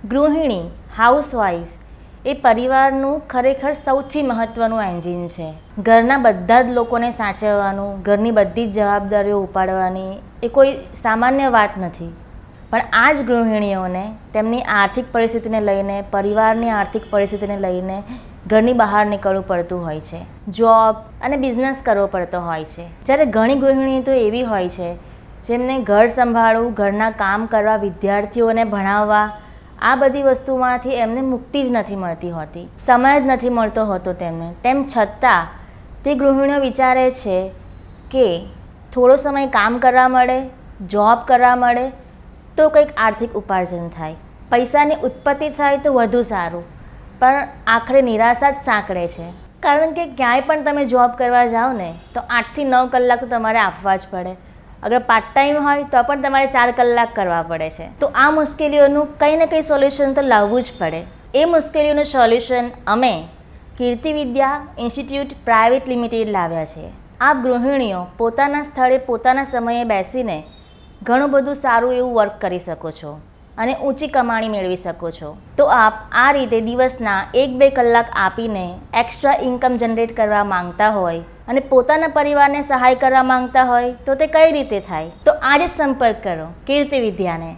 ગૃહિણી housewife એ પરિવારનું ખરેખર સૌથી મહત્ત્વનું એન્જિન છે. ઘરના બધા જ લોકોને સાચવવાનું, ઘરની બધી જ જવાબદારીઓ ઉપાડવાની એ કોઈ સામાન્ય વાત નથી. પણ આ જ ગૃહિણીઓને તેમની આર્થિક પરિસ્થિતિને લઈને, પરિવારની આર્થિક પરિસ્થિતિને લઈને ઘરની બહાર નીકળવું પડતું હોય છે, જોબ અને બિઝનેસ કરવો પડતો હોય છે. જ્યારે ઘણી ગૃહિણીઓ તો એવી હોય છે જેમને ઘર સંભાળવું, ઘરના કામ કરવા, વિદ્યાર્થીઓને ભણાવવા, આ બધી વસ્તુમાંથી એમને મુક્તિ જ નથી મળતી હોતી, સમય જ નથી મળતો હોતો તેમને. તેમ છતાં તે ગૃહિણીઓ વિચારે છે કે થોડો સમય કામ કરવા મળે, જોબ કરવા મળે તો કંઈક આર્થિક ઉપાર્જન થાય, પૈસાની ઉત્પત્તિ થાય તો વધુ સારું. પણ આખરે નિરાશા જ સાંકળે છે, કારણ કે ક્યાંય પણ તમે જોબ કરવા જાઓ ને તો 8 થી 9 કલાક તો તમારે આપવા જ પડે. અગર પાર્ટ ટાઈમ હોય તો પણ તમારે 4 કલાક કરવા પડે છે. તો આ મુશ્કેલીઓનું કંઈ ને કંઈ સોલ્યુશન તો લાવવું જ પડે. એ મુશ્કેલીઓનું સોલ્યુશન અમે કીર્તિ વિદ્યા ઇન્સ્ટિટ્યૂટ પ્રાઇવેટ લિમિટેડ લાવ્યા છે. આપ ગૃહિણીઓ પોતાના સ્થળે પોતાના સમયે બેસીને ઘણું બધું સારું એવું વર્ક કરી શકો છો અને ઊંચી કમાણી મેળવી શકો છો. તો આપ આ રીતે દિવસના 1-2 કલાક આપીને એક્સ્ટ્રા ઇન્કમ જનરેટ કરવા માંગતા હોય અને પોતાના પરિવારને સહાય કરવા માંગતા હોય તો તે કઈ રીતે થાય? તો આજે સંપર્ક કરો કીર્તિ વિદ્યાને.